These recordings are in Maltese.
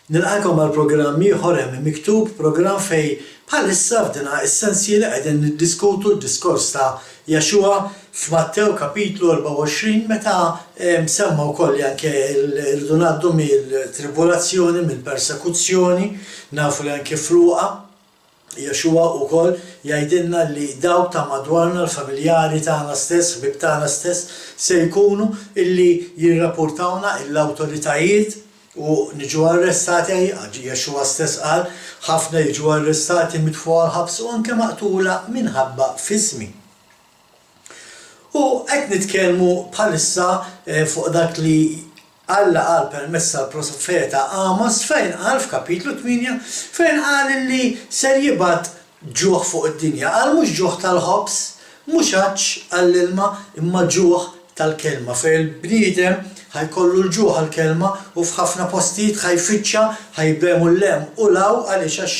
Nilqakom għal programm ieħor hemm miktub programm fejn bħalissa f'dinha is-sensiela qegħdin niddiskutu d-diskors ta' Jexua f'Mattew kapitlu 24 meta semma wkoll anke rridu ngħaddu mill-tribolazzjoni, mill-persekuzzjoni, nafu li anke f'Luqa Jexua wkoll jgħidilna li dawk ta' madwarna l-familjari tagħna stess, ħbieb tagħna stess se jkunu illi jirrapportawna l-awtoritajiet u niġu arrestati, Jexua stess qal ħafna jiġu arrestati mitfu għal-ħabs u anke maqtula minħabba f'ismi. U qed nitkellmu bħalissa fuq dak li Alla qal permezz tal-profeta Amos fejn qal f'kapitlu 8 fejn qal li ser jibgħat ġuħ fuq id-dinja. Qal mhux ġuħ tal-ħobs, mhux għax għall-ilma imma ġuħ tal-kelma fejn il-bniedem ħajkollu l-ġuħ għall-kelma u f'ħafna postijiet ħajfittxa ħajbemu l-lem u law għaliex għax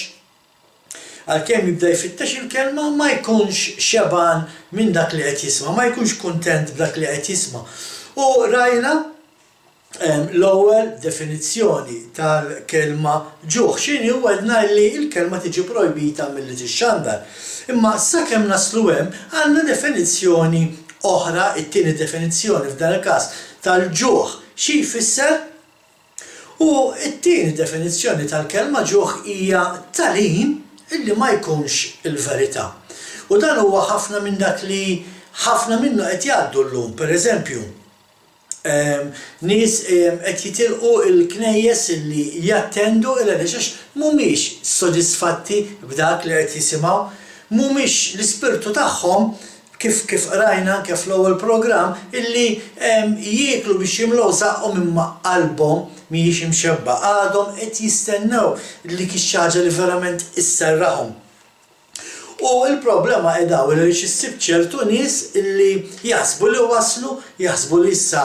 għalkemm jibda jfittex il-kelma ma jkunx xeban minn dak li qed jisma', ma jkunx kuntent b'dak li qed jisma'. U rajna l-ewwel definizzjoni tal-kelma ġuħ x'inhi u għedna li l-kelma tiġi projbita milli tixxandar. Imma sakemm naslu hemm għandna definizzjoni oħra, it-tieni definizzjoni f'dan il-każ tal-ġuħ xi jfisser? U t-tieni definizzjoni tal-kelma ġuħ hija tagħlim illi ma jkunx il-verità. U dan huwa ħafna minn dak li ħafna minnu qed jgħaddu llum, pereżempju. Nies qed jitilqu l-knejjes illi jattendu il għax mhumiex sodisfatti b'dak li qed jisimgħu, mhumiex l-ispirtu tagħhom kif rajna anke fl-ewwel programm illi jieklu biex jimlew saqhom imma qalbhom mhijiex imxebba, għadhom qed jistennew li kien xi ħaġa li verament isserraħhom. U l-problema qiegħda li issib ċertu nies illi jaħsbu li waslu, jaħsbu li issa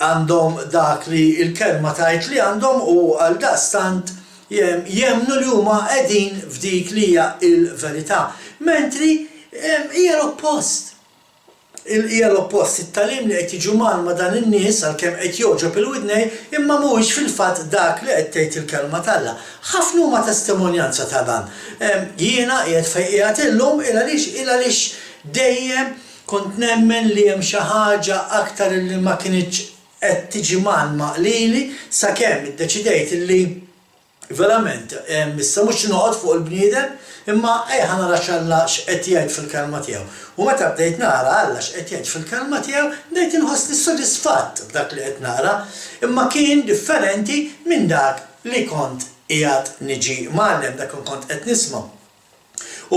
għandhom dak li l-kelma tgħid li għandhom u għaldaqstant jemmnu li huma qegħdin f'dik li hija l-verità. Mentri hija l-oppost. Hija l-oppost, it-tagħlim li qed jiġu ma' dan in-nies għalkemm qed joġob il-widnej imma mhuwiex fil-fatt dak li qed tgħid il-kelma tagħha. Ħafna huma testimonjanza ta' dan. Jiena qiegħed fejn qiegħed illum il għaliex dejjem kont nemmen li hemm xi ħaġa aktar li ma kinitx qed tiġi malma lili sakemm iddeċidejt illi verament issa mhux noqgħod fuq il-bniedem imma ejja nara x'Alla x'qed jgħid fil-kelma tiegħu. U meta bdejt nara Alla x'qed jgħid fil-kelma tiegħu bdejt inħossni sodisfatt b'dak li qed nara, imma kien differenti minn dak li kont qiegħed niġi mgħallem, dak kont qed nisma'.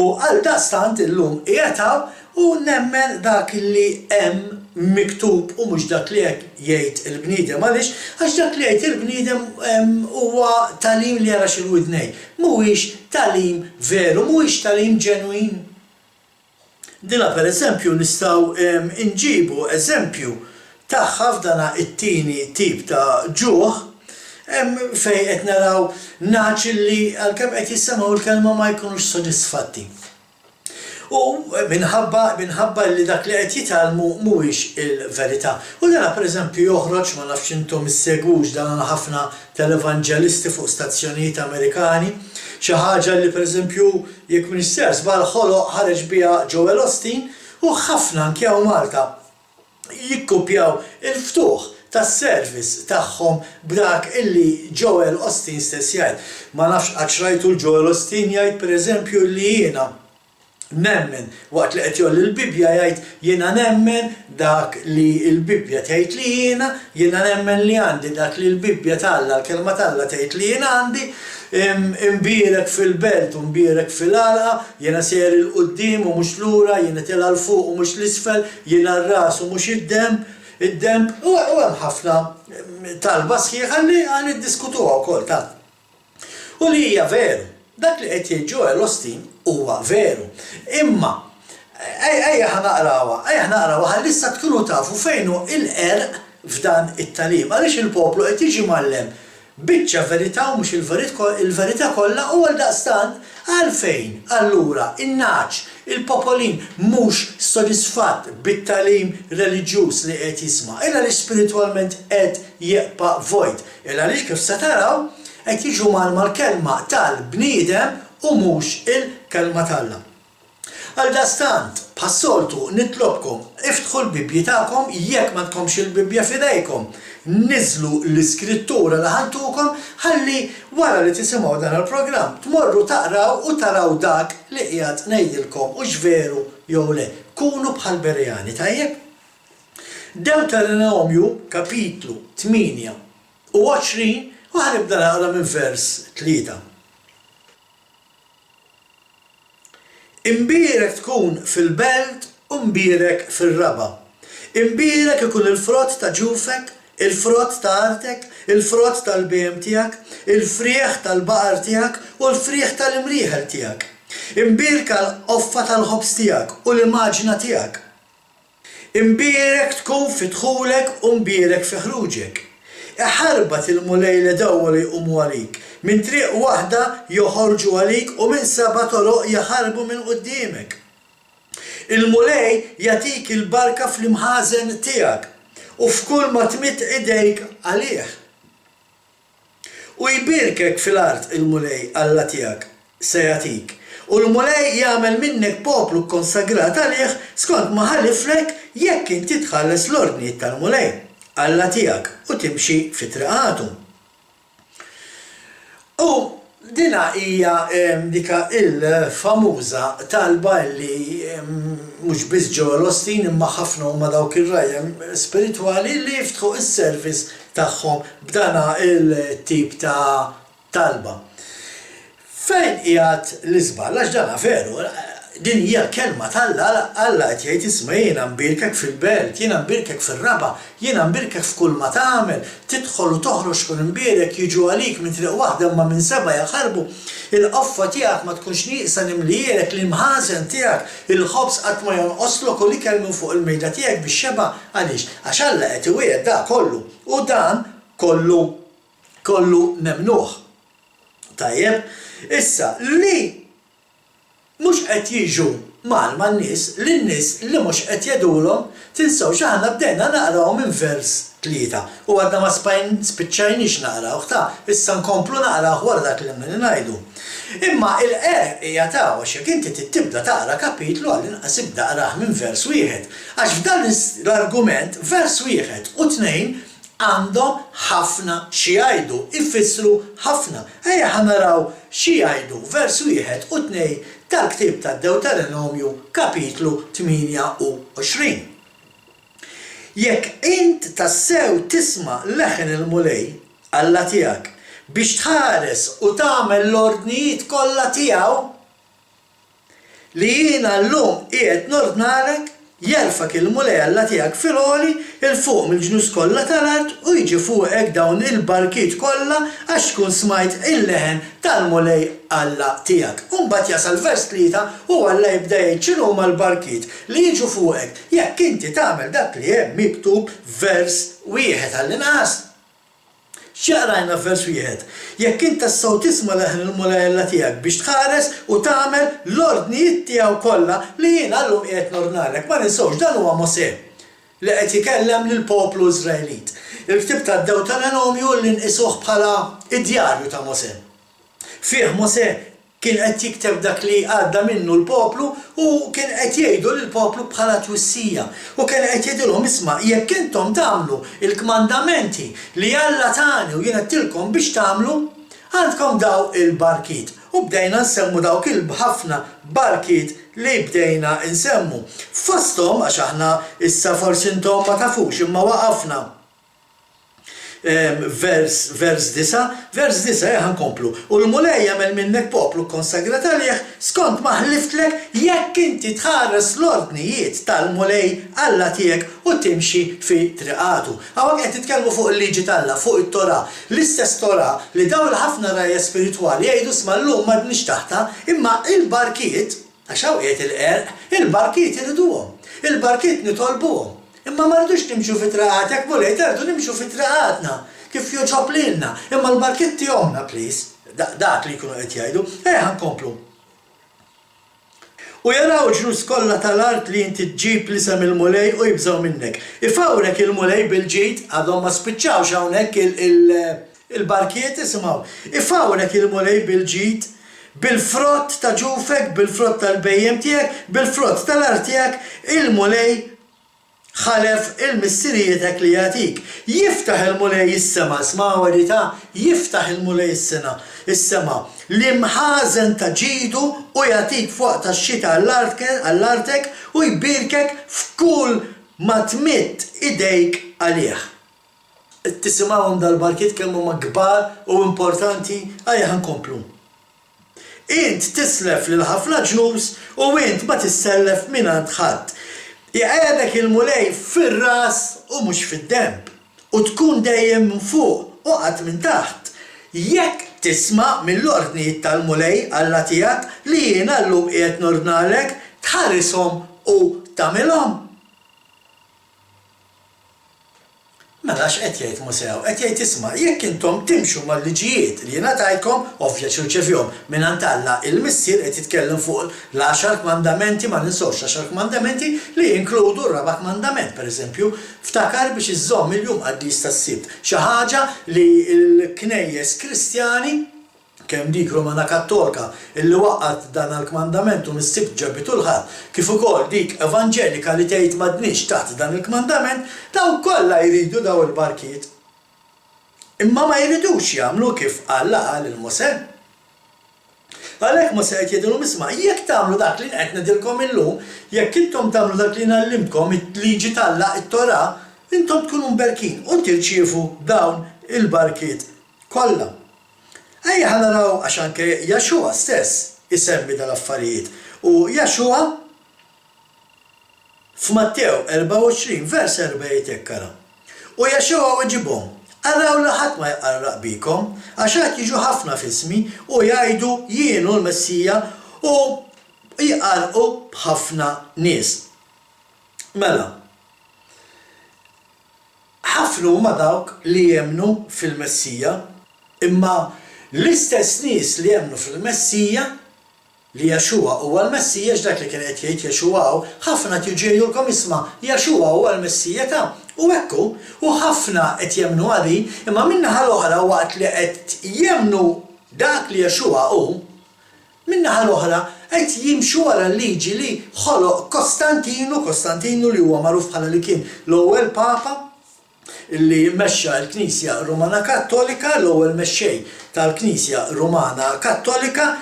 U għaldaqstant illum qiegħed hawn u nemmen dak li hemm miktub u mhux dak li jgħid il-bniedem. Għaliex għax dak li jgħid il-bniedem huwa tagħlim li jara xil-widnej. Mhuwiex tagħlim veru, mhuwiex tagħlim ġenwin. Dila pereżempju nistgħu inġibu eżempju tagħha f'dana it-tieni tip ta' ġuħ fejn qed naraw naċ li għalkemm qed jissemgħu l-kelma ma jkunux sodisfatti. U minħabba li dak li qed jitgħallmu mhuwiex il-verità. U dana pereżempju joħroġ ma nafx intom issegwux dan ħafna tal-evanġelisti fuq stazzjonijiet Amerikani, xi ħaġa li pereżempju jekk Minister żball ħoloq ħareġ biha Joel Osteen u ħafna anke hawn Malta jikkupjaw il-ftuħ tas-service tagħhom b'dak illi Joel Osteen stess jgħid. Ma nafx għax rajtu l-Joel Osteen jgħid pereżempju li jiena nemmen waqt li qed jolli l-Bibja jgħid jiena nemmen dak li l-Bibja tgħid li jiena nemmen li għandi dak li l-Bibja tagħha l-kelma tagħha tgħid li jiena għandi, imbierek fil-belt u mbierek fil-għalqa, jiena sejjer il-qudiem u mhux lura, jiena tilha l-fuq u mhux l-isfel, jiena r-ras u mhux id-demb, u hemm ħafna talba sħiħa li għan iddiskutuha wkoll ta'. U li hija veru, dak li qed jgħid Joel Osteen huwa veru. Imma ejja naqrawha ħallissa tkunu tafu fejn hu l-qerq f'dan it-tagħlim. Għaliex il-poplu qed jiġi mgħallem biċċa verità u mhux il-verità kollha u għaldaqstant għalfejn allura in-naċ il-popolin mhux sodisfatt bit-tagħlim reliġjuż li qed jisma', illa li spiritwalment qed jeqpa' vojt. Illa għaliex kif se taraw qed jiġu mal-kelma tal-bniedem u mhux il-kelma tal-Alla. Għaldastant, bħas-soltu nitlobkom iftħu l-Bibji tagħkom jekk ma tkomx il-Bibja f'idejkom. Niżlu l-iskrittura li ħantukom ħalli wara li tisimgħu dan il-programm tmorru taqraw u taraw dak li qiegħed ngħidilkom hux veru jew le. Kunu bħal Berjani, tajjeb? Deuteronomju kapitlu 28 u ħanibda naqra minn vers 3. Imbierek tkun fil-belt u mbierek fil-raba. Imbierek ikun il-frott ta' ġufek, il-frott ta' artek, il-frott tal-bejjem tiegħek, il-frieħ tal-baqar tiegħek u l-frieħ tal-imrieħel tiegħek. Imbierek l-offa tal-ħobs tiegħek u l-immaġna tiegħek. Imbierek tkun fi dħulek u mbierek fi ħruġek. Iħarbat il-mulej li dawwa li jqumu għalik. Minn triq waħda joħorġu għalik u minn 7 toroq jaħarbu minn quddiemek. Il-mulej jagħtik il-barka fl-imħażen tiegħek u f'kull ma tmitt idejk għalih. U jbirkek fil-art il-mulej Alla tiegħek se jagħtik. U l-mulej jagħmel minnek poplu konsagrat għalih skont ma ħaliflek jekk inti tħalles l-ordnijiet tal-mulej Alla tiegħek u timxi fi triqatu. U dina hija dika il-famuża talba li mhux biss ġewwa l-Ostin imma ħafna huma dawk ir-rajjem spiritwali li jiftħu is-service tagħhom b'dana il-tip ta' talba. Fejn qiegħed l-iżbal għax dana veru, din hija kelma tal-Alla, Alla qed jgħid isma' jiena mbirkek fil-belt, jiena mbirkek fir-raba, jiena mbirkek f'kull ma tagħmel, tidħol u toħroġ kun imbierek jiġu għalik minn triq waħda imma minn 7 jaħarbu. Il-qoffa tiegħek ma tkunx nieqsa nimlierek l-imħażen tiegħek, il-ħobs qatt ma jonqoslok u l-ikel minn fuq il-mejda tiegħek bix-xeba għaliex għax Alla qed iwiegħed dak kollu u dan kollu nemnuh. Tajjeb, issa li mhux qed jiġu man-nies, lin-nies li mhux qed jgħidulhom tinsewx aħna bdejna naqraw minn vers 3 u għadna ma spiċċajniex naqraw ta' issa nkomplu naqraw wara dak li ngħidu. Imma il-qerq hija ta' għax jekk inti tibda taqra kapitlu għall-inqas ibda qrah minn vers 1 għax f'dan l-argument vers 1 u 2 għandhom ħafna xi jgħidu, ifissru ħafna. Ejja ħanaraw xi jgħidu vers 1 u 2 tal-ktieb tad-Deuteronomju kapitlu 28. Jekk int tassew tisma' leħen il-mulej Alla tiegħek biex tħares u tagħmel l-ordnijiet kollha tiegħu li jiena llum qiegħed nordnalek, jerfak il-mulej Alla tiegħek fil-għoli il-fuq mill-ġnus kollha tal-art u jiġi fuqek dawn il-barkiet kollha għax tkun smajt il-leħen tal-mulej Alla tiegħek. U mbagħad jasal vers 3 u Alla jibda jgħid x'inhuma l-barkiet li jiġu fuqek jekk inti tagħmel dak li hemm miktub vers 1 għall-inqas. X'jaqrajna vers 1? Jekk int tassew tisma' leħen il-mulej Alla tiegħek biex tħares u tagħmel l-ordnijiet tiegħu kollha li jiena llum qiegħed nordnalek. Ma ninsewx dan huwa Mosè li qed ikellem lill-poplu Iżraelit. Il-ktieb tad-Deuteronomju li nqisuh bħala id-djarju ta' Mosè. Fih Mosè kien qed jikteb dak li għadda minnu l-poplu u kien qed jgħidu lill-poplu bħala twissija. U kien qed jgħidulhom isma' jekk intom tagħmlu il-kmandamenti li Alla tani u jien qedtilkom biex tagħmlu, għandkom daw il-barkiet. U bdejna nsemmu dawk il-ħafna barkiet li bdejna nsemmu. Fosthom għax aħna issa forsi intom ma tafux imma waqafna. Vers 9 ħankomplu. U l-mulej jagħmel minnek poplu konsagrat għalih skont ma ħliftlek jekk inti tħares l-ordnijiet tal-mulej Alla tiegħek u timxi fi triqatu. Hawnhekk qed titkellmu fuq il-liġi tal-Alla, fuq it-Torah. L-istess Torah li dawn ħafna rajja spiritwali jgħidu isma' llum ma bniex taħta, imma il-barkiet għax hawn qiegħed il-qerq, il-barkiet iriduhom. Il-barkiet nitolbuhom. Imma ma rridux nimxu fi traqat, jekk mulej tardu nimxu fi traqatna, kif joġob lilna. Imma l-barkiet tihomna please, dak li jkunu qed jgħidu, ħankomplu. U jaraw ġnus kollha tal-art li inti tġib lisem il-mulej u jibżgħu minnek. Ifawrek il-mulej bil-ġid għadhom ma spiċċawx hawnhekk il-barkiet isimgħu. Ifawrek il-mulej bil-ġid bil-frott ta' ġufek, bil-frott tal-bejjem tiegħek, bil-frott tal-art tiegħek, il-mulej ħalef il-missirietek li jagħtik. Jiftaħ il-mulej is-sema, smgħu għedita, jiftaħ il-mulej is-sema l-imħażen ta' ġidu u jagħtik fuq tax-xita għall-artek u jbirkek f'kull ma tmitt idejk għalih. Tisimgħuhom dal-barkiet kemm huma kbar u importanti għajja ħankomplu. Int tislef lil ħafna ġnus u int ma tissellef mingħand ħadd. Jaqgħedek il-mulej fir-ras u mhux fid-demb u tkun dejjem minn fuq u qatt minn taħt. Jekk tisma' mill-ordnijiet tal-mulej Alla tiegħek li jiena llum qiegħed nordnalek tħarishom u tagħmilhom. Mela x'qed jgħid Musew, qed jgħid isma' jekk intom timxu mal-liġijiet li jiena tajtkom ovvja ċirċevjhom mingħand Alla il-missier qed jitkellem fuq l-10 kmandamenti ma ninsewx 10 kmandamenti li jinkludu r-raba' kmandament pereżempju ftakar biex iżżomm il-jum qaddis tas-sibt. Xi ħaġa li l-knejjes Kristjani kemm dik Rumana Kattolika illi waqqat dan il-kmandamentu mis-sibt ġabitu l-ħadd kif ukoll dik Evanġelika li tgħid m'għadniex taħt dan il-kmandament daw kollha jridu daw il-barkiet. Imma ma jridux jagħmlu kif Alla qal il-Mose. Għalhekk Mose qed jgħidulhom isma' jekk tagħmlu dak li qed ngħidilkom illum, jekk intom tagħmlu dak li nallimkom it-liġi tal-Alla it-Torah, intom tkunu mberkin u tirċievu dawn il-barkiet kollha. Ejja ħanaraw għax anke Jaxua stess isemmi dal-affarijiet. U Jaxua f'Mattew 24 vers 4 jtekkara. U Jaxua weġibhom, araw li ħadd ma jqarraq bikom għax qed jiġu ħafna f'ismi u jgħidu jienu l-Messija u jqarqu b'ħafna nies. Mela, ħafna huma dawk li jemnu fil-Messija imma l-istess nies li jemnu fil-Messija li Jaxua huwa l-Messija x'dak li kien qed jgħid Jaxua ħafna tiġejjulkom isma' Jaxua huwa l-Messija ta' u hekku u ħafna qed jemnu għadi imma min-naħa l-oħra waqt li qed jemnu dak li Jaxua hu min-naħa l-oħra qed jimxu wara l-liġi li ħoloq Kostantinu li huwa magħruf bħala li kien l-ewwel Papa illi mexxa l-Knisja Rumana Kattolika, l-ewwel mexxej tal-Knisja Rumana Kattolika,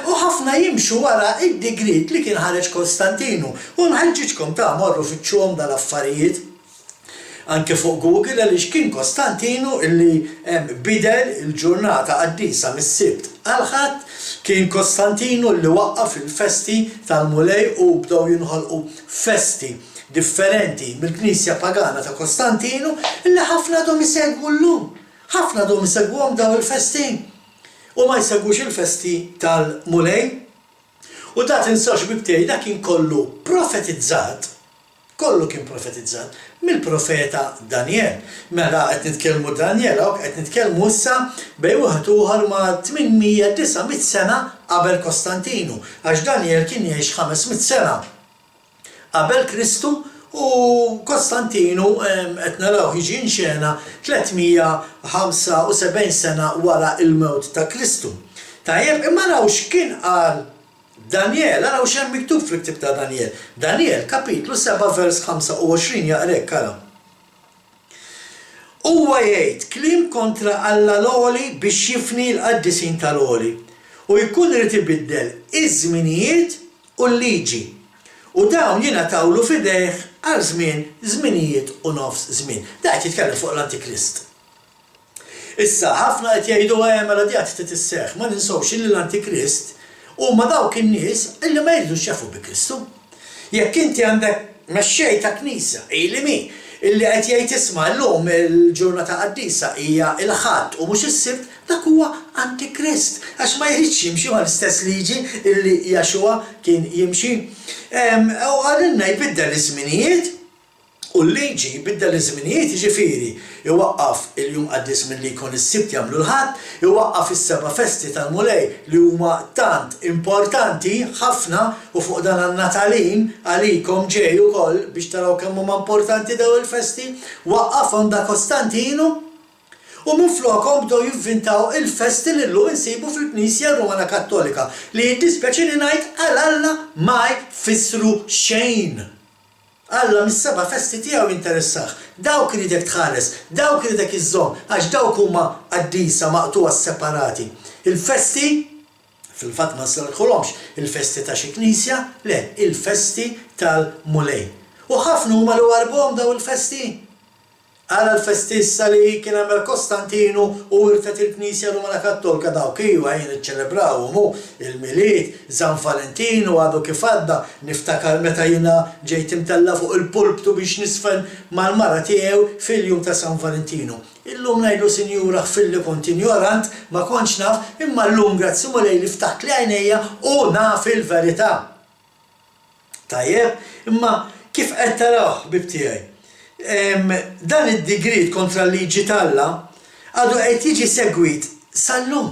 u ħafna jimxu wara id-digrit li kien ħareġ Kostantinu. U nħeġġiġkom ta' morru fittxuhom dal-affarijiet anke fuq Google għaliex kien Kostantinu illi bidel il-ġurnata qaddisa mis-sibt għal ħadd, kien Kostantinu li waqqaf il-festi tal-mulej u bdew jinħolqu festi differenti mill-Knisja Pagana ta' Kostantinu illi ħafna dom isegwu llum. Ħafna dom isegwhom daw il-festi. U ma jsegwux il-festi tal-mulej. U da tinsawx bibtiegħi da kien kollu profetizzat. Kollu kien profetizzat mill-profeta Daniel. Mela qed nitkellmu Daniel hawn qed nitkellmu issa bejn wieħed ieħor ma' 800-900 sena qabel Kostantinu. Għax Daniel kien jgħix 500 sena qabel Kristu u Kostantinu qed naraw jiġi nxena 375 sena wara il-mewt ta' Kristu. Tajjeb, imma raw x'kien qal Daniel, araw x'hemm miktub fil-ktib ta' Daniel. Daniel kapitlu 7 vers 25 jaqrek kara. Huwa jgħid kliem kontra Alla l-għoli biex jifni l-qaddisin tal-għoli u jkun irid ibiddel iż-żminijiet u l-liġi. U dawn jingħatawlu f'idejh għal żminijiet u nofs żmien. Da qed jitkellem fuq l-Antikrist. Issa ħafna qed jgħidu mela di qed tisseħħ, ma ninsewx li l-Antikrist huma dawk in-nies illi ma jridux jafu bi Kristu. Jekk inti għandek mexxej ta' Knisja ilimi illi qed jgħid isma' llum il-ġurnata qaddisa hija l-ħadd u mhux is-sibt, dak huwa Antikrist għax ma jridx jimxi mal-istess liġi illi Jaxua kien jimxi. U għalilna jbiddel iż-żminijiet U l-liġi biddel iż-żminijiet jiġifieri iwaqqaf il-jum qaddis milli jkun is-sibt jagħmlu l-ħadd, iwaqqaf is-seba' festi tal-mulej li huma tant importanti ħafna u fuq dan għandna tagħlim għalikom ġej ukoll biex taraw kemm huma importanti daw il-festi, waqqafhom da Kostantinu u minflokhom bdew jivvintaw il-festi li llum insibu fil-Knisja Rumana Kattolika li jiddispjaċini ngħid għal Alla ma jfissru xejn. Alla mis-seba' festi tiegħu jinteressaħ, dawk iridek tħares, dawk iridek iżżomm, għax dawk huma qaddisa maqtuwa separati. Il-festi, fil-fatt ma nsarħulhomx il-festi ta' xi knisja, le, il-festi tal-mulej. U ħafna huma li warbuhom daw il-festi. Għala l-festi issa li kien għamel Kostantinu u irtet il-Knisja Rumana Kattolika dawk iwa jien iċċelebrawhom hu il-miliet, San Valentinu għadu kif għadda niftakar meta jiena ġejt imtella fuq il-pulptu biex nisfen mal-mara tiegħu fil-jum ta' San Valentinu. Illum ngħidu sinjura ħfilli kont ignorant ma kontx naf imma llum grazzi mulej li ftaħt li għajnejja u naf il-verità. Tajjeb, imma kif qed taraw ħbib tiegħi? Dan id-digrit kontra l-liġi tal-Alla għadu qed jiġi segwit sal-lum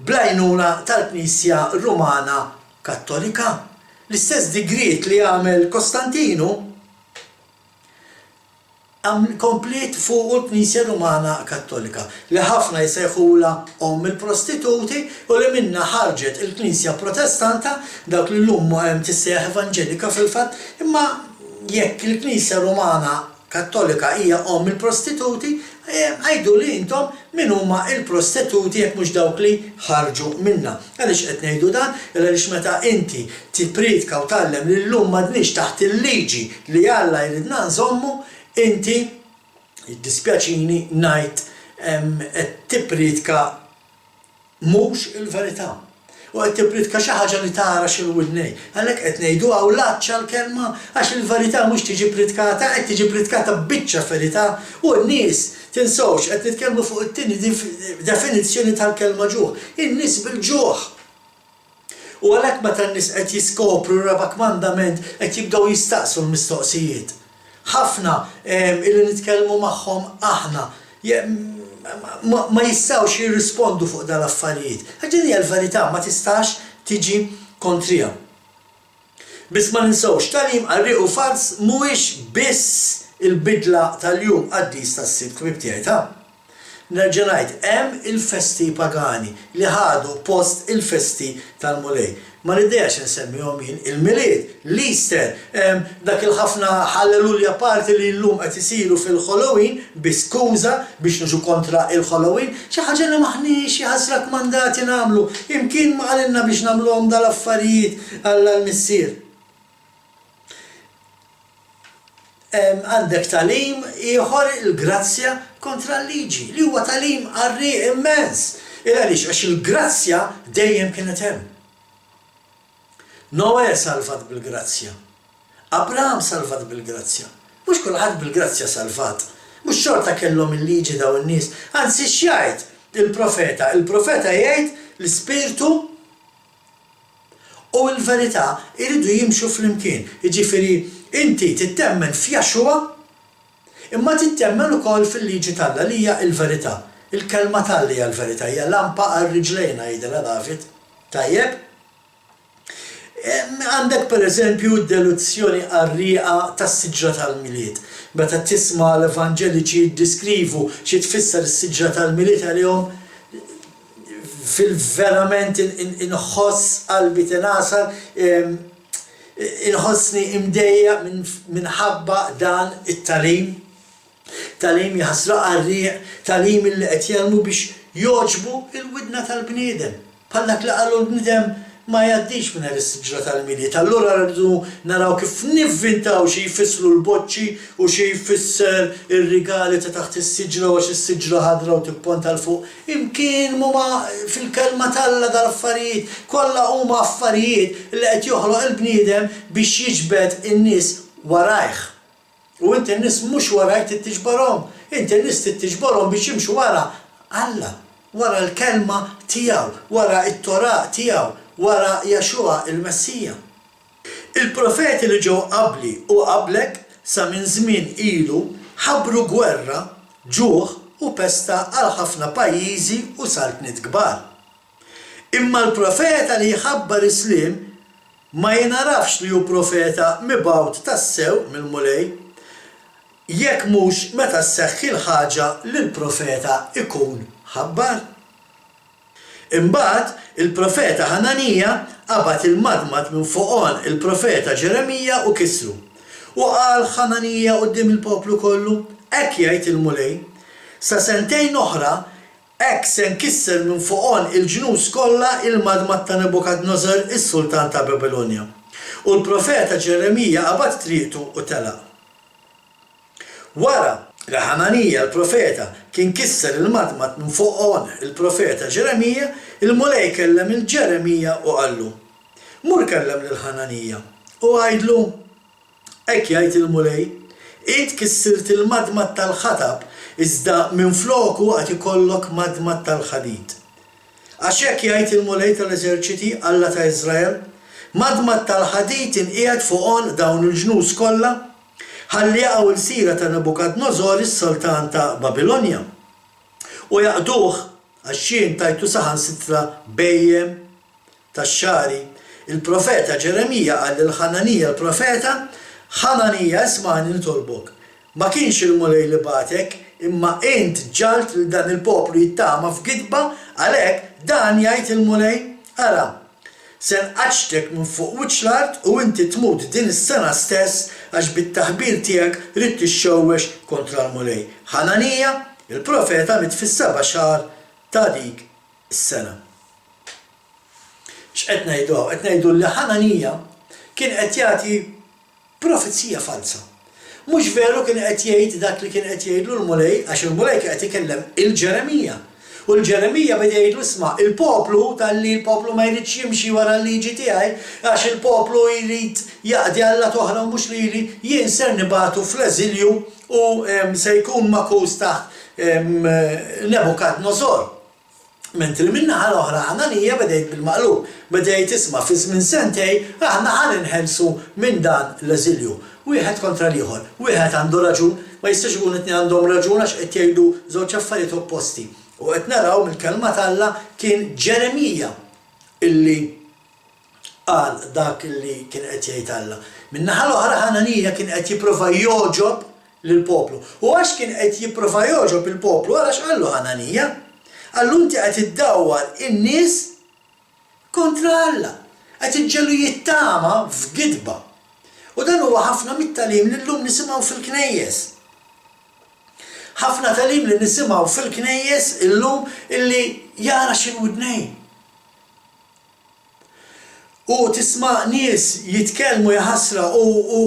bl-għajnuna tal-Knisja Rumana Kattolika. L-istess digrit li għamel Kostantinu komplet fuq il-Knisja Rumana Kattolika li ħafna jsejħula il-prostituti u li minna ħarġet il-Knisja Protestanta dawk li llum tissejjaħ Evanġelika fil-fatt imma jekk il-Knisja Rumana Kattolika hija il-prostituti, għajdu li intom min huma il-prostituti jekk mhux dawk li ħarġu minna. Għaliex qed ngħidu dan, għaliex meta inti tippridka u tgħallem li llum m'għadniex taħt il-liġi li Alla jridna nżommu, inti jiddispjaċini ngħid qed tippridka mhux il-verità. U qed tippridka xi ħaġa li tara xil-widnej. Għalhekk qed ngħidu hawn laċċa l-kelma għax il-verità mhux tiġi pridkata, qed tiġi pridkata biċċa verità u n-nies tinsewx qed nitkellmu fuq it-tieni definizzjoni tal-kelma ġuħ. In-nies bil-ġuħ. U għalhekk meta n-nies qed jiskopru r-raba' kmandament qed jibdew jistaqsu l-mistoqsijiet. Ħafna illi nitkellmu magħhom aħna ma jistawx jirrispondu fuq dal-affarijiet. Ħaġin hija l-verità ma tistax tiġi kontrija. Biss ma ninsewx tagħlim qarrieq u fals mhuwiex biss il-bidla tal-jum qaddis tas-sibt ħbieb tiegħi ta'. Nerġa' ngħid hemm il-festi pagani li ħadu post il-festi tal-mulej. Ma niddejjax insemmihom jien il-miliet, l-Easter, dak il-ħafna ħallelujja parti li llum qed isiru fil-Halloween bi skuża biex niġu kontra il-Halloween, xi ħaġa li maħniex ħasra kmandati nagħmlu, imkien ma qalilna biex nagħmluhom dal-affarijiet għall-missier. Għandek tagħlim ieħor il-grazzja kontra l-liġi li huwa tagħlim qarrieq immens. Għaliex għax il-grazzja dejjem kienet hemm. Noè salvat bil-grazzja. Abraham salvat bil-grazzja. Mhux kulħadd bil-grazzja salvat. Mhux xorta kellhom il-liġi daw in-nies. Anzi x'jgħid il-profeta? Il-profeta jgħid l-ispirtu u l-verità iridu jimxu flimkien. Jiġifieri inti tittemmen f'Jaxwa imma tittemmen ukoll fil-liġi tal-Alla li hija l-verità. Il-kelma tal-Alla hija l-verità, hija lampa għar-riġlejn jgħidilha David. Tajjeb? Għandek per eżempju d-deluzzjoni qarrieqa tas-siġra tal-miliet. Meta tisma' l-Evanġeliċi jiddeskrivu xi tfisser is-siġra tal-miliet għalihom fil-verament inħoss qalbi tinasar, inħossni imdejja minħabba dan it-tagħlim. Tagħlim jaħsra qarrieq, tagħlim li qed jagħmlu biex jogħġbu il-widna tal-bniedem. Bħal dak li qalu l-bniedem ma jgħaddix minn is-siġra tal-miliet. Allura rridu naraw kif nivvintaw xi jfissru l-boċċi u xi jfisser ir-rigali ta' taħt is-siġra u għax is-siġra ħadra u tipponta l fuq. Imkien huma fil-kelma tal-Alla dal-affarijiet, kollha huma affarijiet li qed joħloq il-bniedem biex jiġbed in-nies warajh. U inti n-nies mhux warajh tittiġbarhom, inti n-nies tittiġbarhom biex jimxu wara Alla, wara l-kelma tiegħu, wara t-Torah tiegħu, wara Jaxwa il-Messija. Il-profeti li ġew qabli u qablek sa minn żmien ilu ħabbru gwerra, ġuħ u pesta għal ħafna pajjiżi u saltniet kbar. Imma l-profeta li jħabbar islim ma jinarafx li hu profeta mibgħut tassew mill-mulej jekk mhux meta sseħħ il-ħaġa li l-profeta ikun ħabbar. Imbagħad il-profeta Ħananija qabad il-madmad minn fuqhom il-profeta Ġeremija u kisru. U qal Ħananija quddiem il-poplu kollu, hekk jgħid il-mulej, sa sentejn oħra hekk se nkisser minn fuqhom il-ġnus kollha il-madmad ta' Nebukadneżar is-sultan ta' Babilonja. U l-profeta Ġeremija qabad triqtu u telaq. Wara li Ħananija l-profeta kien kisser il-madmad minn fuqhom il-profeta Ġeremija, il-mulej kellem il-Ġeremija u qallu: Mur kellem lil Ħananija u għajdlu, hekk jgħid il-mulej, int kissirt il-madmad tal-ħatab iżda minfloku qed ikollok madmad tal-ħadid. Għax hekk jgħid il-mulej tal-eżerċiti Alla ta' Iżrael, madmad tal-ħadid inqiegħed fuqhom dawn il-ġnus kollha ħalli jaqgħu l-sira ta' Nebukadneżar is-sultan ta' Babilonja. U jaqduh għax xien tajtu saħansitra bejjem tax-xari. Il-profeta Ġeremija qal lil Ħananija l-profeta: Ħananija isma'ni nitolbok. Ma kienx il-mulej li bagħtek, imma int ġalt lil dan il-poplu jittama f'gidba, għalhekk dan jgħid il-mulej: Ara, se nqaċtek minn fuq wiċċ l-art u inti tmut din is-sena stess għax bit-taħbir tiegħek rid tixxewwex kontra l-mulej. Ħananija, il-profeta mit fis-7 xahar ta' dik is-sena. X'qed ngħidu? Qed ngħidu li Ħananija kien qed jagħti profezija falsa. Mhux veru kien qed jgħid dak li kien qed jgħidlu l-mulej għax il-mulej kien qed ikellem il-Ġeremija. U l-Ġeremija beda jgħidlu isma' il-poplu talli l-poplu ma jridx jimxi wara l-liġi tiegħi għax il-poplu jrid jaqdi Alla toħra u mhux lili, jien ser nibagħtu fl-eżilju u se jkun makus taħt Nebukadneżar. Mentri min-naħa l-oħra Ħananija beda jgħid bil-maqlub, beda jgħid isma' fi żmien sentejn aħna ħan inħelsu minn dan l-eżilju. Wieħed kontra l-ieħor, wieħed għandu raġun, ma jistax ikun it-tnien għandhom raġun għax qed jgħidu żewġ affarijiet opposti. U qed naraw mill-kelma t'Alla kien Ġeremija illi qal dak illi kien qed jgħid Alla. Min-naħa l-oħra Ħananija kien qed jipprova joġob lill-poplu. U għax kien qed jipprova joġob il-poplu, għalax qallu Ħananija? Qallu inti qed iddawwar in-nies kontra Alla, qed iġġelu jittama f'gidba. U dan huwa ħafna mit-tagħlim li llum nisimgħu fil-knejjes. Ħafna tagħlim li nisimgħu fil-knejjes illum illi jara x'il-widnejn. U tisma' nies jitkellmu jaħasra u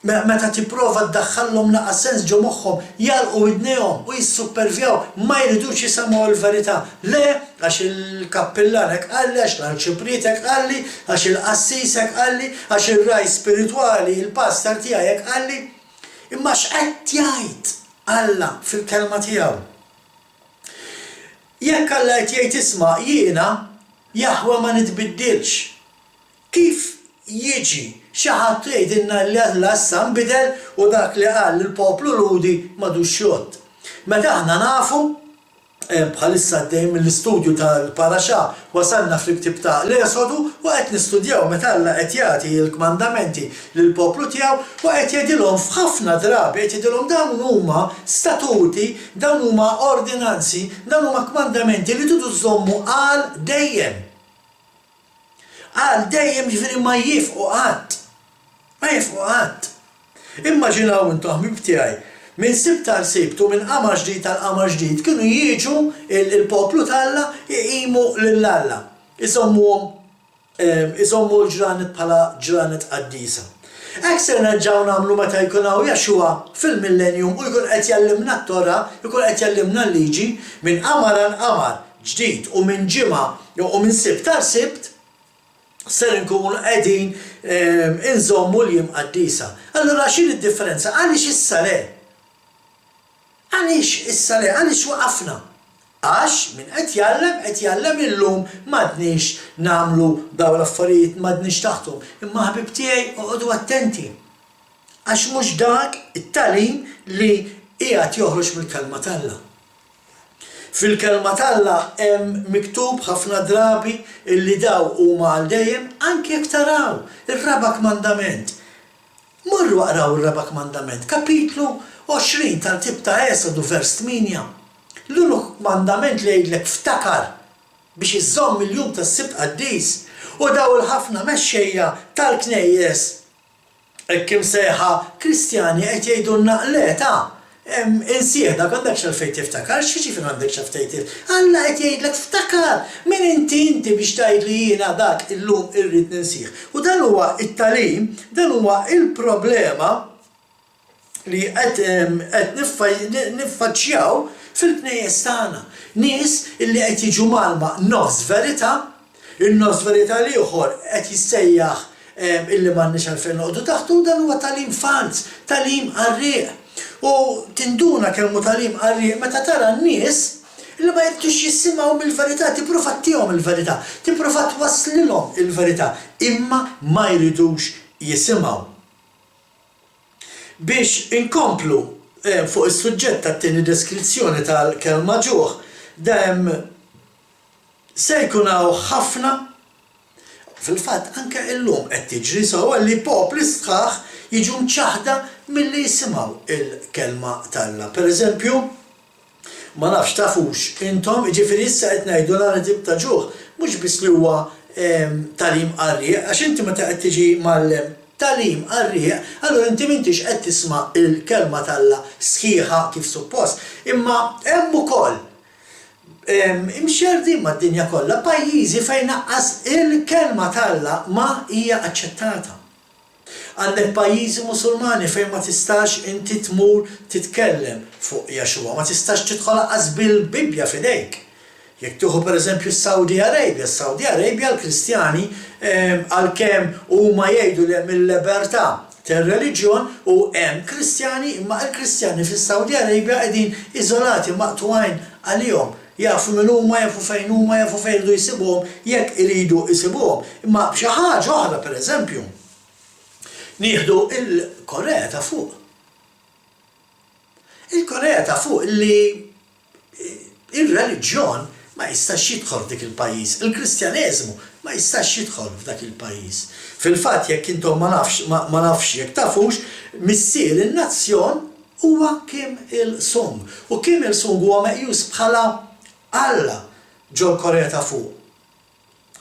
meta tipprova ddaħħalhom naqas sens ġo moħħhom jalqu widnejhom u jissuppervjaw ma jridux jisimgħu l-verità. Le għax il-kappillan hekk qalli, għax l-arċipriet hekk qalli, għax il-qassis hekk qalli, għax ir-raj spiritwali, il-pastor tiegħi hekk qalli. Imma x'qed jgħid Alla fil-kelma tiegħu. Jekk Alla qed jgħid isma' jiena Jaħwa ma nitbiddilx. Kif jiġi xi ħadd jgħidilna li Alla issa nbidel u dak li qal lill-poplu ludi m'għadux xogħod. Meta aħna nafu bħalissa għaddej mill-istudju tal-Paraxà wasalna fl-ktieb ta' l-Esodu u qed nistudjaw meta Alla qed jagħti l-kmandamenti lill-poplu tiegħu u qed jgħidilhom f'ħafna drabi qed jgħidilhom dawn huma statuti, dawn huma ordinanzi, dawn huma kmandamenti li tridu żommu għal dejjem. Għal dejjem ġifieri ma jifqu qatt. Ma jifqu qatt. Immaġinaw intom ħbib tiegħi minn sibt tal-sibt u minn qamar ġdid tal-qamar ġdid kienu jiġu il-poplu t'Alla jqimu lil Alla. Isommu l-ġranet bħala ġranet qaddisa. Hekk se nerġgħu nagħmlu meta jkun hawn Jaxxua fil-millennium u jkun qed jallimna t-Tora, jkun qed jallimna l-liġi minn qamar għal qamar ġdid u minn ġimgħa u minn sibt tal-sibt ser nkunu qegħdin inżommu l-jiem qaddisa. Allura x'in id-differenza? Għaliex issa le? Għaliex issa le? Għaliex waqafna? Għax min qed jgħallem illum m'għadniex nagħmlu dawn l-affarijiet m'għadniex taħtom. Imma ħbib tiegħi oqgħodu attenti. Għax mhux dak it-tagħlim li qiegħed joħroġ mill-kelma t'Alla. Fil-kelma t'Alla hemm miktub ħafna drabi illi daw huma għal dejjem anke jekk taraw ir-raba' kmandament. Morru qraw ir-raba' kmandament, kapitlu 20 tal-Tib ta' Esodu vers 8. L-uniku kmandament li jgħidlek ftakar biex iżomm il-jum tas-Sibt qaddis u daw il-ħafna mexxejja tal-knejjes kim sejħa Kristjani qed jgħidulna le insieħ dak għandekx għalfejn tiftakar, x'jiġifieri m'għandekx għalfejn tiftakar? Alla qed jgħidlek ftakar min inti biex tgħid li jiena dak illum irrid ninsieħ. U dan huwa it-tagħlim, dan huwa il-problema li qed niffaċċjaw fil-knejjes tagħna. Nies illi qed jiġu malma nofs verità, il-nofs verità li ieħor qed jissejjaħ illi m'għandniex għalfejn noqogħdu taħtu dan huwa tagħlim fals, tagħlim qarrieq. U tinduna kemm hu tagħlim qarrieq meta tara n-nies illi ma jridux jisimgħu mill-verità, tipprova tihom il-verità, tipprova twasslilhom il-verità, imma ma jridux jisimgħu. Biex inkomplu fuq is-suġġett tat-tieni deskrizzjoni tal-kelma ġuħ, dejjem se jkun hawn ħafna fil-fatt anke illum qed tiġri sewwa li popli sħaħ jiġu mċaħda milli jisimgħu il-kelma t'Alla. Pereżempju, ma nafx tafux intom, jiġifieri issa qed ngħidu nara tip ta' ġuħ mhux biss li huwa tagħlim qarrieq, għax inti meta qed tiġi mal-tagħlim qarrieq, allura inti m'intix qed tisma' il-kelma t'Alla sħiħa kif suppost. Imma hemm ukoll imxerdin mad-dinja kollha pajjiżi fejn naqqas il-kelma t'Alla ma hija aċċettata. Għandek pajjiżi Musulmani fejn ma tistax inti tmur titkellem fuq Jaxua, ma tistax tidħol laqas bil-Bibja f'idejk. Jekk tieħu pereżempju s-Saudi Arabia, s-Saudi Arabia l-Kristjani għalkemm huma jgħidu li hemm il-libertà tar-reliġjon u hemm Kristjani, imma l-Kristjani fis-Saudi Arabia qegħdin iżolati maqtugħin għalihom. Jafu minn huma, jafu fejn huma, jafu fejn jridu jsibuhom, jekk iridu jsibuhom. Imma b'xi ħaġa oħra pereżempju. Nieħdu il-Korea ta' fuq. Il-Korea ta' fuq li il-reliġjon ma jistax jidħol f'dik il-pajjiż, il-Kristjaneżmu ma jistax jidħol f'dak il-pajjiż. Fil-fatt jekk intom ma nafx jekk tafux, missier in-nazzjon huwa Kim Il-sung. U Kim Il-sung huwa meqjus bħala Alla ġol Korea ta' fuq.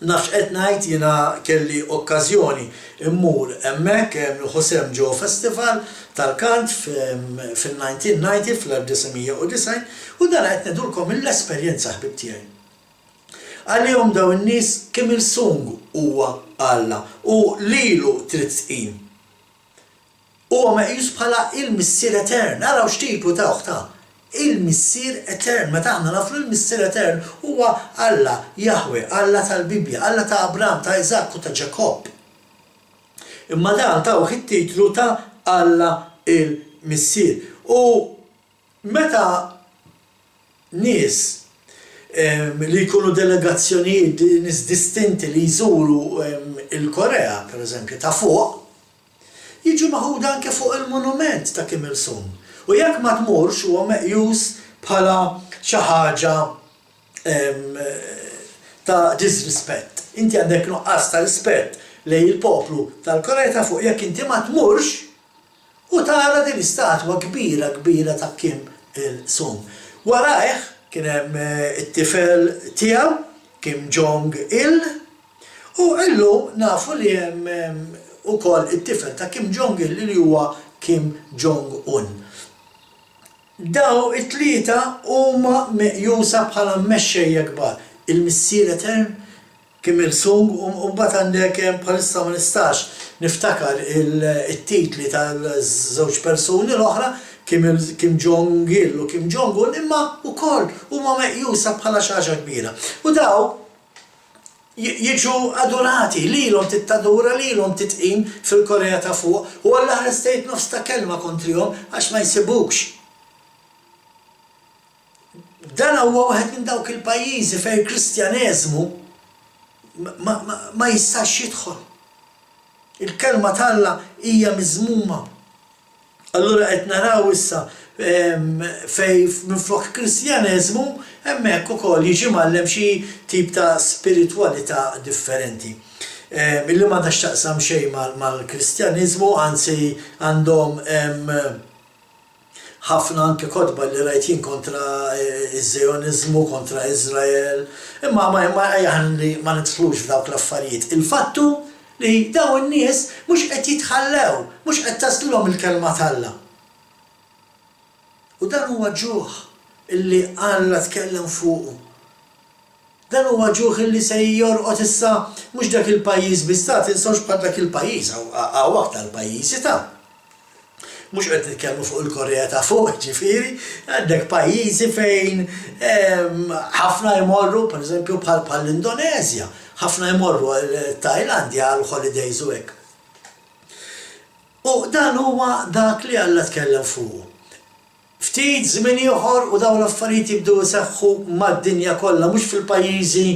Nafx qed ngħid jiena kelli okkażjoni immur hemmhekk il-Ħosem ġew festival tal-kant fil-1990 fl-1990 u dan qed ngħidulkom mill-esperjenza ħbib tiegħi. Għalihom daw in-nies Kim Il-sung huwa Alla u lilu trid tqim. Huwa meqjus bħala il-missier etern, naraw x'tipu ta' oħta. Il-missier etern, meta aħna nafu il-missier etern huwa Alla, Jahwe, Alla tal-Bibja, Alla ta' Abraham, ta' Isaac u ta' Ġakob. Imma dan tawh it-titlu ta' Alla il-missier. U meta nies li jkunu delegazzjonijiet nies distinti li jżuru il-Korea, pereżempju, ta' fuq, jiġu maħuda anke fuq il-monument ta' Kim Il-sung. U jekk ma tmurx huwa meqjus bħala xi ħaġa ta' disrispett. Inti għandek nuqqas ta' rispett lejn il-poplu tal-Korea ta' fuq jekk inti ma tmurx u tara din istatwa kbira ta' Kim Il-sung. Warajh kien hemm it-tifel tiegħu Kim Jong-il u illum nafu li hemm ukoll it-tifel ta' Kim Jong-il li huwa Kim Jong-un. Daw it-tlieta huma meqjusa bħala mexxejja kbar. Il-missier etern Kim Il-sung u mbagħad għandek bħalissa ma nistax niftakar it-titli tal-żewġ persuni l-oħra Kim Jong-il u Kim Jong-un imma wkoll huma meqjusa bħala xi ħaġa kbira. U daw jiġu adorati, lilhom tittadura, lilhom titqim fil-Korea ta' fuq u Alla ħrestejt nofs ta' kelma kontrihom għax ma jsibux. Dan huwa waħed minn dawk il-pajjiżi fejn il-Kristjaneżmu ma jistax jidħol. Il-kelma t'Alla hija miżmuma. Allura qed naraw issa fej minflok Kristjaneżmu hemmhekk ukoll jiġi mgħallem xi tip ta' spiritwalità differenti. Illi ma tax taqsam xejn mal-Kristjaneżmu, anzi għandhom ħafna anke kotba li rajt jien kontra iż-Żjonizmu, kontra Iżrael, imma ma nidħlux f'dawk l-affarijiet. Il-fattu li daw in-nies mhux qed jitħallew, mhux qed taslilhom il-kelma t'Alla. U dan huwa ġuħ illi Alla tkellem fuqu. Dan huwa ġuħ illi se jorqod issa mhux dak il-pajjiż biss ta' tinsawx bħal dak il-pajjiż għaw aktar pajjiżi ta'. Mhux qed nitkellmu fuq il-Korea ta' fuq, ġifieri, għandek pajjiżi fejn ħafna jmorru, pereżempju bħal l-Indonezja, ħafna jmorru l-Tajlandja għal holidays u hekk. U dan huwa dak li Alla tkellem fuqu. Ftit żmien ieħor u dawn l-affarijiet jibdew iseħħu mad-dinja kollha, mhux fil-pajjiżi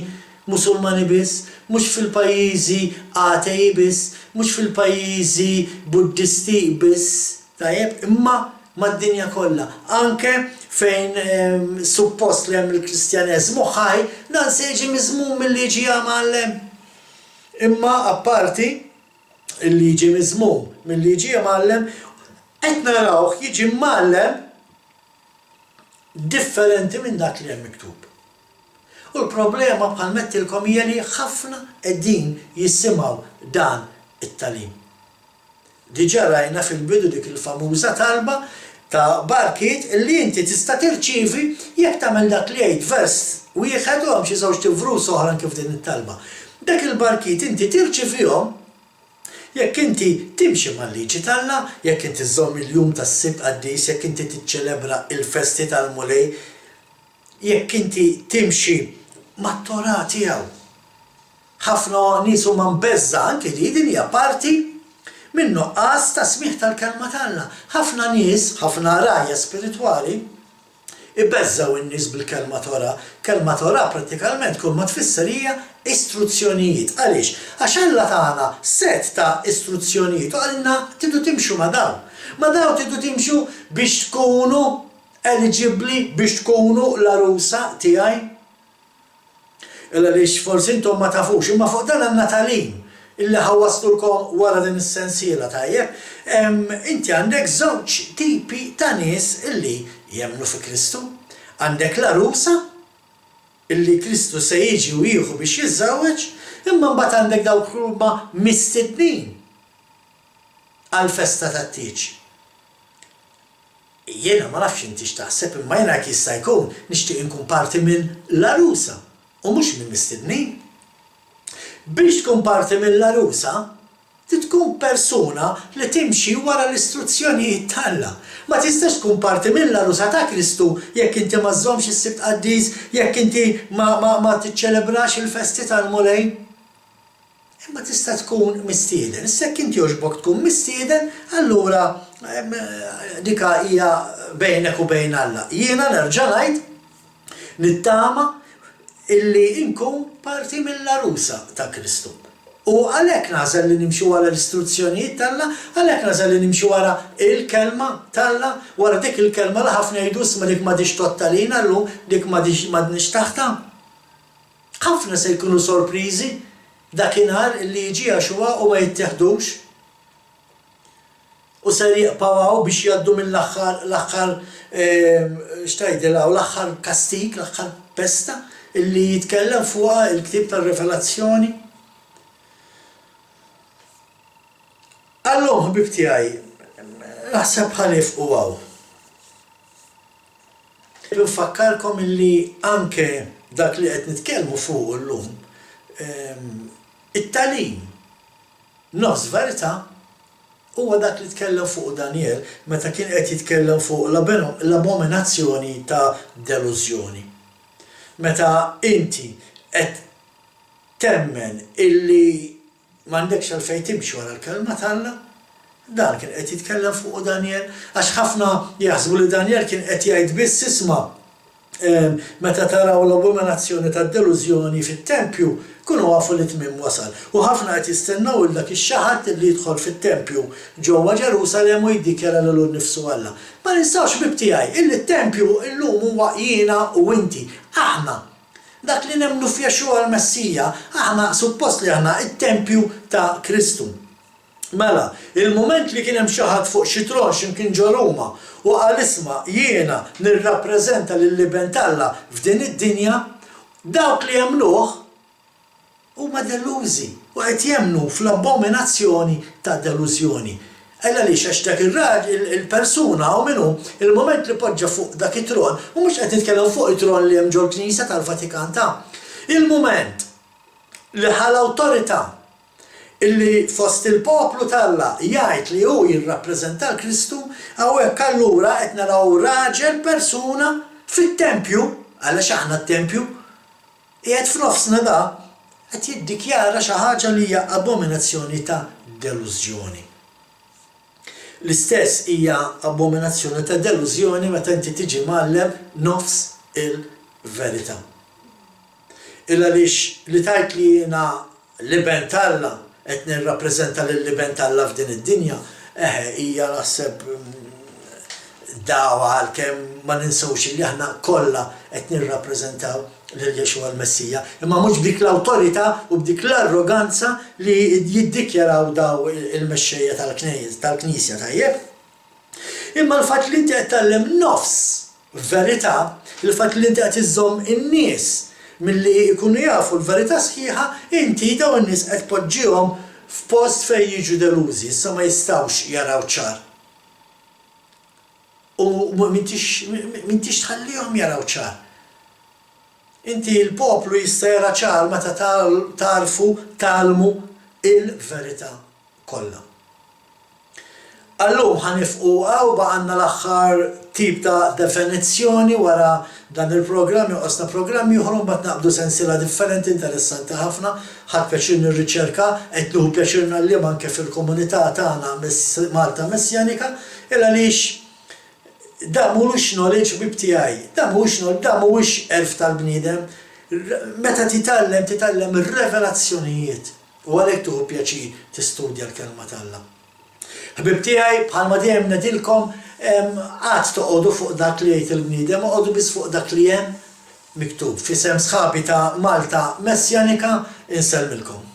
Musulmani biss, mhux fil-pajjiżi Atej biss, mhux fil-pajjiżi Buddisti biss, tajjeb, imma mad-dinja kollha. Anke fejn suppost li hemm il-Kristjaneżmu ħaj, dan se jiġi miżmum mill-liġi għamallem. Imma apparti li jiġi miżmum mill-liġi għamallem, qed narawh jiġi mmallem differenti minn dak li hemm miktub. U l-problema bħal mettilkom hija li ħafna qegħdin jisimgħu dan it-tagħlim. Diġà rajna fil-bidu dik il-famuża talba ta' barkiet illi inti tista' tirċievi jekk tagħmel dak li jgħid vers wieħed u hemm xi żewġ tifrus oħra kif din it-talba. Dak il-barkiet inti tirċivihom jekk inti timxi mal-liġi t'Alla, jekk inti żżomm il-jum tas-Sibt Qaddis, jekk inti tiċċelebra il-festi tal-Mulej, jekk inti timxi mat-Torah tiegħu. Ħafna nies huma mbeżza anke li din hija parti minn nuqqas ta' smigħ tal-kelma t'Alla. Ħafna nies, ħafna rajja spiritwali ibeżżaw in-nies bil-kelma Torah. Kelma Torah prattikalment kull ma tfisser hija istruzzjonijiet. Għaliex? Għax Alla tagħna set ta' istruzzjonijiet u għalina tridu timxu ma' dawn. Ma' dawn tridu timxu biex tkunu eligibbli biex tkunu l-arusa tiegħi. Għaliex forsi intom ma tafux, imma fuq dan għandna tagħlim illi ħawwaslulkom wara din is-sensiela tajjeb. Inti għandek żewġ tipi ta' nies illi jemmnu fi Kristu. Għandek l-arusa illi Kristu se jiġi u jieħu biex jiżżawweġ, imma mbagħad għandek dawk huma mistednin għall-festa tat-tieġ. Jiena ma nafx inti x'taħseb imma jiena jista' jkun nixtieq inkun parti minn l-arusa u mhux minn mistednin. Biex tkun parti minn l-arusa, tkun persuna li timxi wara l-istruzzjonijiet t'Alla. Ma tistax tkun parti mill-arusa ta' Kristu jekk inti ma żżommx is-Sibt Qaddis, jekk inti ma tiċċelebrax il-festi tal-Mulej. Imma tista' tkun mistieden. Issa jekk inti jogħġbok tkun mistieden, allura dika hija bejnek u bejn Alla. Jiena nerġa' ngħid nittama illi inkun parti mill-arusa ta' Kristu. U għalhekk nażel li nimxu wara l-istruzzjonijiet t'Alla, għalhekk nażel li nimxu wara il-kelma t'Alla, wara dik il-kelma li ħafna jgħidu isma' dik m'għadix tottalina llum, dik m'għadniex taħta. Ħafna se jkunu sorpriżi dakinhar li jiġi għaxuha u ma jittieħdux. U se jaqpgħu biex jgħaddu mill-aħħar x'tgħidilha l-aħħar kastik, l-aħħar pesta illi jitkellem fuqha il-ktieb tar-Revelazzjoni. Allum, ħbib tiegħi, naħseb ħalif u għaw. Nfakkarkom illi anke dak li qed nitkellmu fuq illum, it-tagħlim nofs verità huwa dak li tkellem fuq Daniel meta kien qed jitkellem fuq l-abominazzjoni ta' delużjoni. Meta inti qed temmen illi m'għandekx għalfejn timxi wara l-kelma t'Alla, dan kien qed jitkellem fuq Daniel, għax ħafna jaħsbu li Daniel kien qed jgħid biss isma' meta taraw l-abominazzjoni tad-delużjoni fit-tempju, kunu għafu li tmiem wasal. U ħafna qed jistennew dak ix-xaħat li jidħol fit-tempju ġewwa Ġerusalemm u jiddikjara lilu nnifsu Alla. Ma nistgħux bib tiegħi, illi t-tempju llum huwa jiena u inti, aħna. Dak li nemmnu f'Jexua l-Messija, aħna suppost li aħna it-tempju ta' Kristu. Mela, il-moment li kien hemm xi ħadd fuq xi tron x'imkien ġo Ruma u qal isma' jiena nirrappreżenta lill-liben Alla f'din id-dinja, dawk li jemmnuh huma delużi u qed jemmnu fl-abominazzjoni ta' delużjoni. Ella li għax dak il-persuna u minnu il-moment li poġġa fuq dak it-tron u mhux qed nitkellem fuq it-tron li hemm ġol Knisja tal-Vatikan ta'. Il-moment li ħal-awtorità illi fost il-poplu talla jgħid li hu jirrappreżenta l-Kristu, hawnhekk allura qed naraw raġel persuna fit-tempju, għalax aħna t-tempju, qiegħed f'nofsna da qed jiddikjara xi ħaġa li hija abominazzjoni ta' delużjoni. L-istess hija abominazzjoni ta' delużjoni meta inti tiġi mgħallem nofs il-verità. Illa lix li tajt li jiena liben Alla qed nirrappreżenta lill-liben Alla f'din id-dinja, hija naħseb dawa għalkemm ma ninsewx li aħna kollha qed nirrappreżentaw lil Jexua l-Messija, imma mhux b'dik l-awtorità u b'dik l-arroganza li jiddikjaraw daw il-mexxejja tal-Knisja tajjeb. Imma l-fatt li inti qed tgħallem nofs verità, il-fatt li inti qed iżżomm in-nies milli jkunu jafu l-verità sħiħa, inti daw in-nies qed tpoġġihom f'post fejn jiġu delużi, issa ma jistgħux jaraw ċar. U m'intix tħallihom jaraw ċar. Inti l-poplu jista' jara ċar meta talmu il-verità kollha. Allum ħanifqu u baqgħna l-aħħar tip ta' definizzjoni wara dan il-programm joqosna programmi oħra mbagħad naqbdu sensiela differenti interessanti ħafna, ħadd pjaċir nirriċerka qed nieħu pjaċirna li anke fil-komunità tagħna Malta Messjanika illa għaliex da mhuwiex knowledge bib tiegħi, da mhuwiex erf tal-bniedem, meta titgħallem ir-revelazzjonijiet u għalhekk tieħu pjaċir tistudja l-kelma t'Alla. Ħbib tiegħi bħalma dejjem ngħidilkom għad toqgħodu fuq dak li jgħid il-bniedem, oqgħodu biss fuq dak li hemm miktub. F'isem sħabi ta' Malta Messjanika insellmilkom.